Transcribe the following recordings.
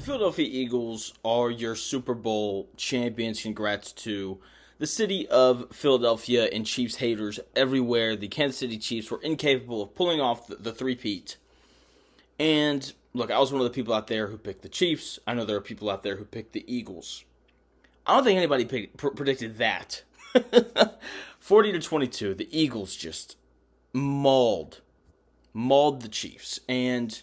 Philadelphia Eagles are your Super Bowl champions. Congrats to the city of Philadelphia and Chiefs haters everywhere. The Kansas City Chiefs were incapable of pulling off the three-peat. And look, I was one of the people out there who picked the Chiefs. I know there are people out there who picked the Eagles. I don't think anybody predicted that. 40-22, the Eagles just mauled the Chiefs. And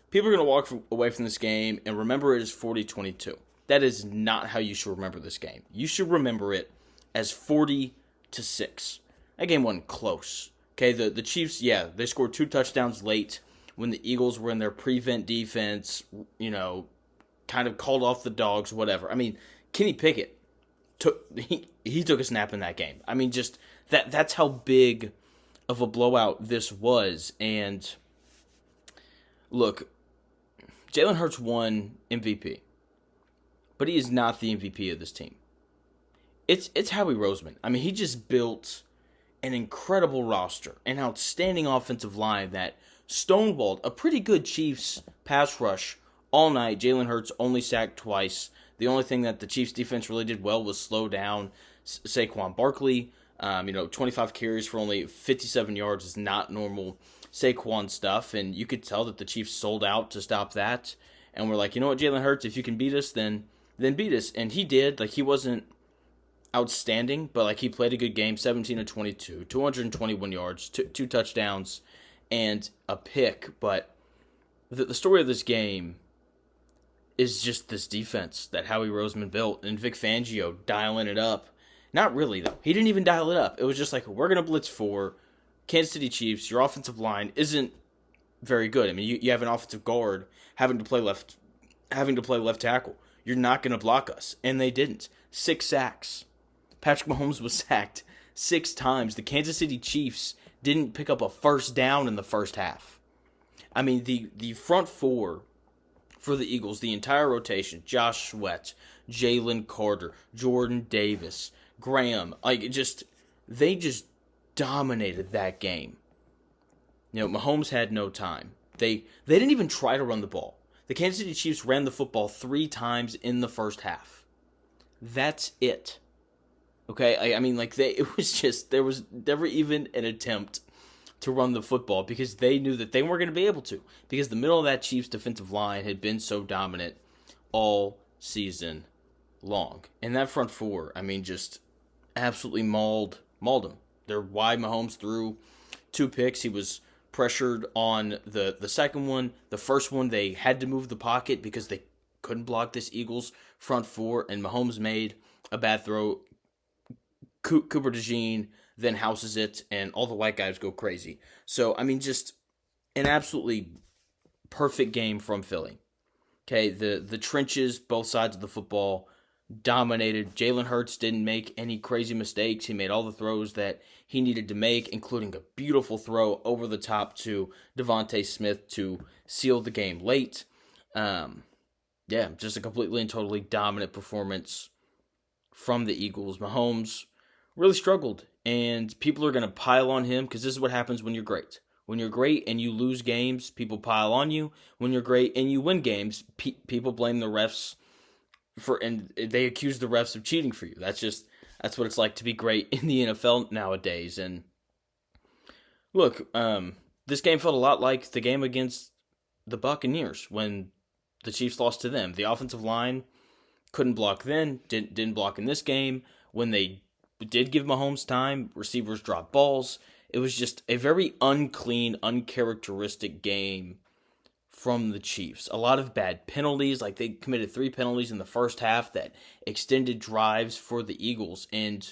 people are going to walk away from this game and remember it as 40-22. That is not how you should remember this game. You should remember it as 40-6. That game wasn't close. Okay, the Chiefs, yeah, they scored 2 touchdowns late when the Eagles were in their prevent defense, kind of called off the dogs, whatever. I mean, Kenny Pickett he took a snap in that game. I mean, just that's how big of a blowout this was. And look, Jalen Hurts won MVP, but he is not the MVP of this team. It's Howie Roseman. I mean, he just built an incredible roster, an outstanding offensive line that stonewalled a pretty good Chiefs pass rush all night. Jalen Hurts only sacked twice. The only thing that the Chiefs defense really did well was slow down Saquon Barkley. 25 carries for only 57 yards is not normal Saquon stuff, and you could tell that the Chiefs sold out to stop that. And we're like, you know what, Jalen Hurts, if you can beat us, then beat us. And he did. Like, he wasn't outstanding, but like he played a good game, 17-22, 221 yards, two touchdowns, and a pick. But the story of this game is just this defense that Howie Roseman built, and Vic Fangio dialing it up. Not really, though. He didn't even dial it up. It was just like, we're going to blitz 4. Kansas City Chiefs, your offensive line isn't very good. I mean, you have an offensive guard having to play left tackle. You're not going to block us. And they didn't. 6 sacks. Patrick Mahomes was sacked 6 times. The Kansas City Chiefs didn't pick up a first down in the first half. I mean, the front 4 for the Eagles, the entire rotation, Josh Sweat, Jalen Carter, Jordan Davis, Graham, they just dominated that game. Mahomes had no time. They didn't even try to run the ball. The Kansas City Chiefs ran the football 3 times in the first half. That's it. Okay, there was never even an attempt to run the football because they knew that they weren't going to be able to, because the middle of that Chiefs defensive line had been so dominant all season long. And that front 4, just absolutely mauled them. They're wide. Mahomes threw 2 picks. He was pressured on the second one. The first one, they had to move the pocket because they couldn't block this Eagles front 4, and Mahomes made a bad throw. Cooper DeJean then houses it, and all the white guys go crazy. So, just an absolutely perfect game from Philly. Okay, the trenches, both sides of the football, dominated. Jalen Hurts didn't make any crazy mistakes. He made all the throws that he needed to make, including a beautiful throw over the top to Devontae Smith to seal the game late. Just a completely and totally dominant performance from the Eagles. Mahomes really struggled, and people are going to pile on him because this is what happens when you're great. When you're great and you lose games, people pile on you. When you're great and you win games, people blame the refs and they accuse the refs of cheating for you. That's what it's like to be great in the NFL nowadays. And look, this game felt a lot like the game against the Buccaneers when the Chiefs lost to them. The offensive line couldn't block then, didn't block in this game. When they did give Mahomes time, receivers dropped balls. It was just a very unclean, uncharacteristic game from the Chiefs. A lot of bad penalties. Like, they committed 3 penalties in the first half that extended drives for the Eagles. And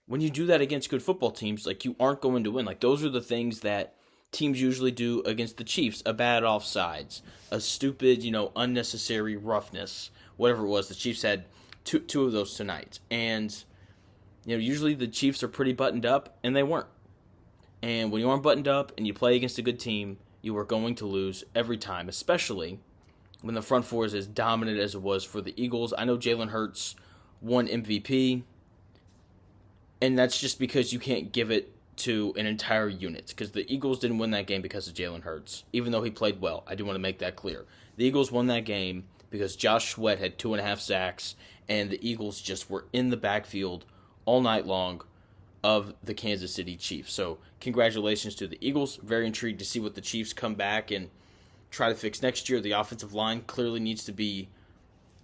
when you do that against good football teams, you aren't going to win. Those are the things that teams usually do against the Chiefs. A bad offsides, a stupid, unnecessary roughness, whatever it was. The Chiefs had two of those tonight. And usually the Chiefs are pretty buttoned up, and they weren't. And when you aren't buttoned up and you play against a good team, you are going to lose every time, especially when the front 4 is as dominant as it was for the Eagles. I know Jalen Hurts won MVP, and that's just because you can't give it to an entire unit, because the Eagles didn't win that game because of Jalen Hurts, even though he played well. I do want to make that clear. The Eagles won that game because Josh Sweat had 2.5 sacks, and the Eagles just were in the backfield all night long of the Kansas City Chiefs. So congratulations to the Eagles. Very intrigued to see what the Chiefs come back and try to fix next year. The offensive line clearly needs to be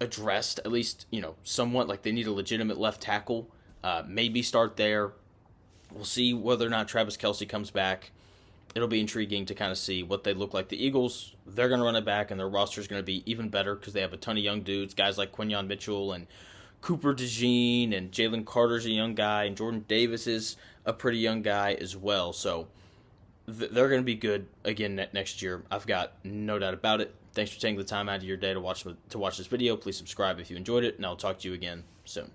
addressed, at least, somewhat. Like, they need a legitimate left tackle. Maybe start there. We'll see whether or not Travis Kelce comes back. It'll be intriguing to kind of see what they look like. The Eagles, they're going to run it back, and their roster is going to be even better because they have a ton of young dudes, guys like Quinyon Mitchell and Cooper DeJean, and Jalen Carter's a young guy, and Jordan Davis is a pretty young guy as well. So they're going to be good again next year. I've got no doubt about it. Thanks for taking the time out of your day to watch this video. Please subscribe if you enjoyed it, and I'll talk to you again soon.